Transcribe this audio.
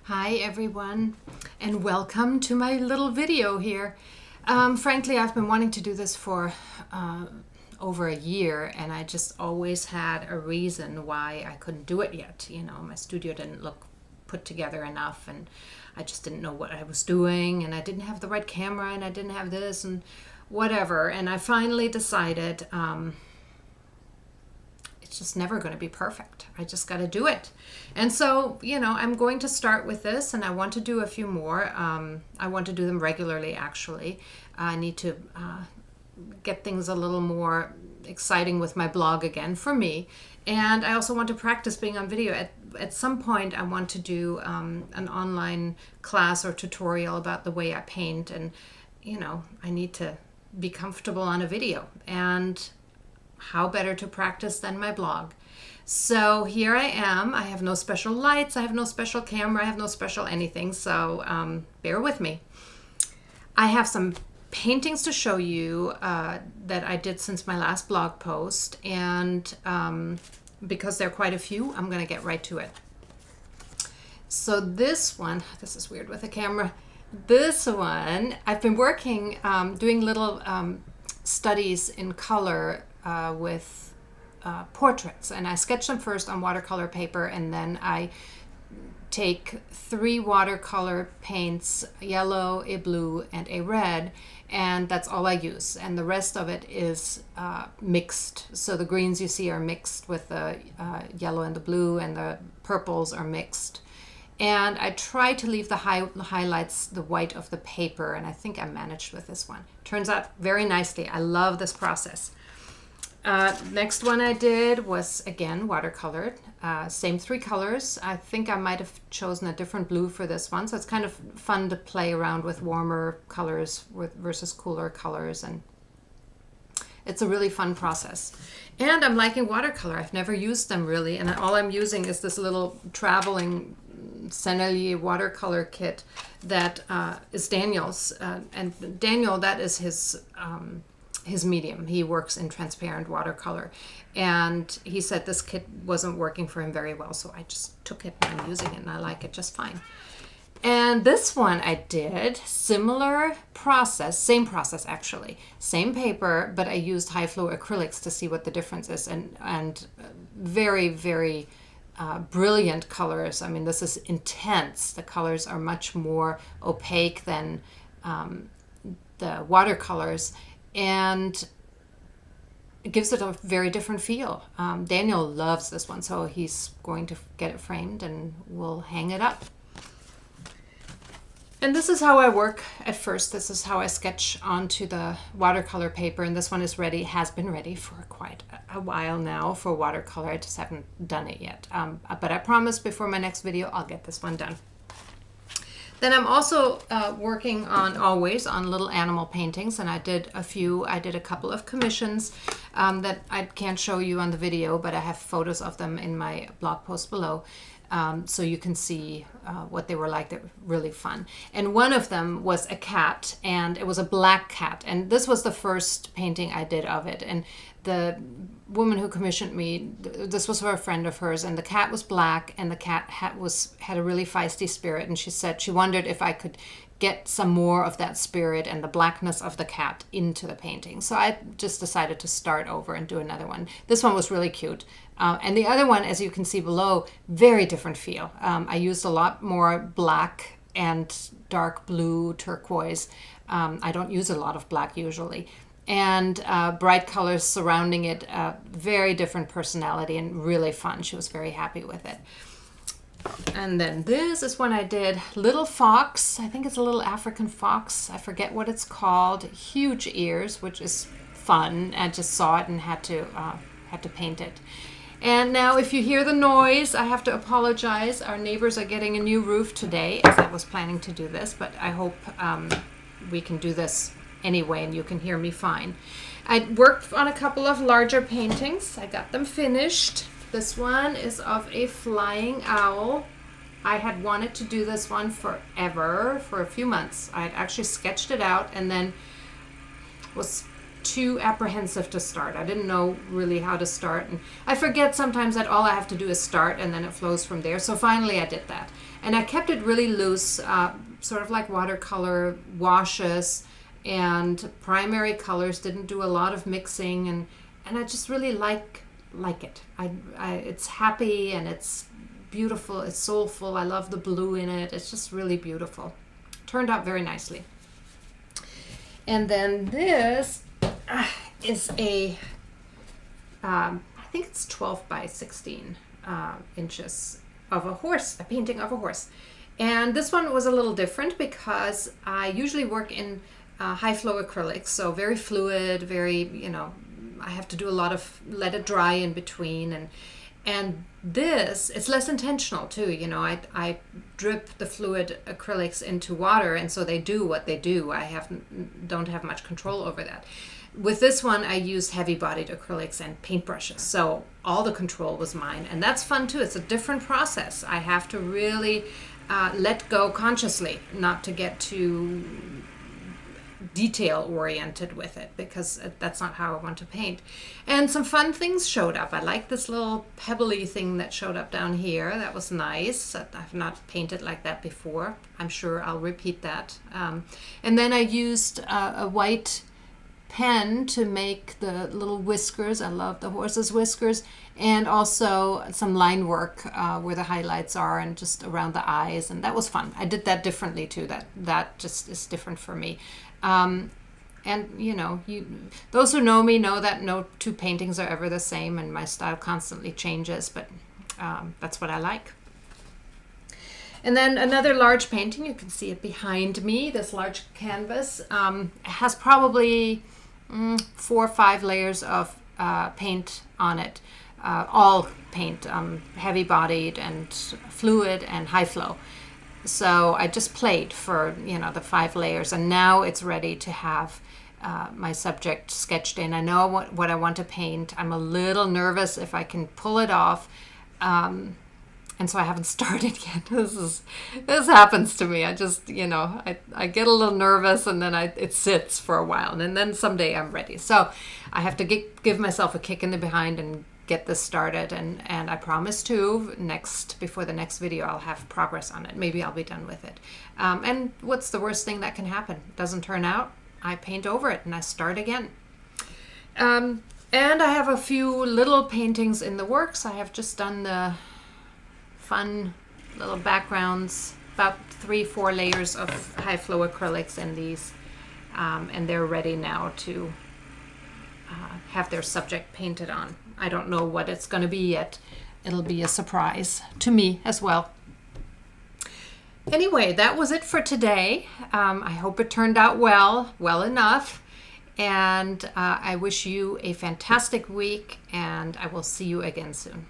Hi everyone, and welcome to my little video here. Frankly, I've been wanting to do this for over a year, and I just always had a reason why I couldn't do it yet. You know, my studio didn't look put together enough, and I just didn't know what I was doing, and I didn't have the right camera, and I didn't have this, and whatever. And I finally decided it's just never going to be perfect. I just got to do it. And so, you know, I'm going to start with this, and I want to do a few more. I want to do them regularly, actually. I need to get things a little more exciting with my blog again for me. And I also want to practice being on video. At some point, I want to do an online class or tutorial about the way I paint. And, you know, I need to be comfortable on a video. And how better to practice than my blog? So here I am. I have no special lights, I have no special camera, I have no special anything, so bear with me. I have some paintings to show you that I did since my last blog post, and because there are quite a few, I'm going to get right to it. So this one, this is weird with the camera. This one, I've been working, doing little studies in color with portraits, and I sketch them first on watercolor paper, and then I take 3 watercolor paints, yellow, a blue, and a red, and that's all I use, and the rest of it is mixed. So the greens you see are mixed with the yellow and the blue, and the purples are mixed. And I try to leave the highlights the white of the paper, and I think I managed with this one. Turns out very nicely. I love this process. Next one I did was, again, watercolored. Same 3 colors. I think I might have chosen a different blue for this one, so it's kind of fun to play around with warmer colors versus cooler colors, and it's a really fun process. And I'm liking watercolor. I've never used them really, and all I'm using is this little traveling Sennelier watercolor kit that is Daniel's, and Daniel, that is his medium. He works in transparent watercolor, and he said this kit wasn't working for him very well, so I just took it and I'm using it, and I like it just fine. And this one I did similar process, same process actually, same paper, but I used high flow acrylics to see what the difference is, and very, very brilliant colors. I mean, this is intense. The colors are much more opaque than the watercolors, and it gives it a very different feel. Daniel loves this one, so he's going to get it framed and we'll hang it up. And this is how I work at first. This is how I sketch onto the watercolor paper, and this one is ready, has been ready for quite a while now for watercolor. I just haven't done it yet. But I promise before my next video, I'll get this one done. Then I'm also working always on little animal paintings, and I did a couple of commissions that I can't show you on the video, but I have photos of them in my blog post below, so you can see what they were like. They were really fun. And one of them was a cat, and it was a black cat, and this was the first painting I did of it. And the woman who commissioned me, this was for a friend of hers, and the cat was black, and the cat had a really feisty spirit, and she said she wondered if I could get some more of that spirit and the blackness of the cat into the painting. So I just decided to start over and do another one. This one was really cute. And the other one, as you can see below, very different feel. I used a lot more black and dark blue, turquoise. I don't use a lot of black usually. And bright colors surrounding it, very different personality and really fun. She was very happy with it. And then this is one I did, little fox. I think it's a little African fox. I forget what it's called. Huge ears, which is fun. I just saw it and had to paint it. And now if you hear the noise, I have to apologize. Our neighbors are getting a new roof today, as I was planning to do this, but I hope we can do this anyway and you can hear me fine. I worked on a couple of larger paintings. I got them finished. This one is of a flying owl. I had wanted to do this one forever, for a few months. I had actually sketched it out and then was too apprehensive to start. I didn't know really how to start, and I forget sometimes that all I have to do is start and then it flows from there. So finally I did that, and I kept it really loose, sort of like watercolor washes and primary colors. Didn't do a lot of mixing, and I just really like it. It's happy and it's beautiful. It's soulful. I love the blue in it. It's just really beautiful. Turned out very nicely. And then this is I think it's 12 by 16 inches of a horse, a painting of a horse. And this one was a little different because I usually work in high flow acrylics, so very fluid, very, I have to do a lot of let it dry in between, and this, it's less intentional too. I drip the fluid acrylics into water, and so they do what they do. I don't have much control over that. With this one, I use heavy-bodied acrylics and paintbrushes, so all the control was mine, and that's fun too. It's a different process. I have to really let go consciously, not to get too detail-oriented with it, because that's not how I want to paint. And some fun things showed up. I like this little pebbly thing that showed up down here. That was nice. I've not painted like that before. I'm sure I'll repeat that. And then I used a white pen to make the little whiskers. I love the horse's whiskers, and also some line work where the highlights are and just around the eyes, and that was fun. I did that differently too. That just is different for me. And those who know me know that no two paintings are ever the same, and my style constantly changes, but that's what I like. And then another large painting, you can see it behind me, this large canvas, has probably 4 or 5 layers of paint on it, all paint, heavy bodied and fluid and high flow. So I just played for the 5 layers, and now it's ready to have my subject sketched in. I know what I want to paint. I'm a little nervous if I can pull it off, and so I haven't started yet. This happens to me. I just I get a little nervous, and then it sits for a while, and then someday I'm ready. So I have to give myself a kick in the behind and get this started, and I promise to before the next video I'll have progress on it. Maybe I'll be done with it. And what's the worst thing that can happen? It doesn't turn out, I paint over it and I start again. And I have a few little paintings in the works. I have just done the fun little backgrounds, about 3-4 layers of high flow acrylics in these, and they're ready now to have their subject painted on. I don't know what it's going to be yet. It'll be a surprise to me as well. Anyway, that was it for today. I hope it turned out well enough. And I wish you a fantastic week, and I will see you again soon.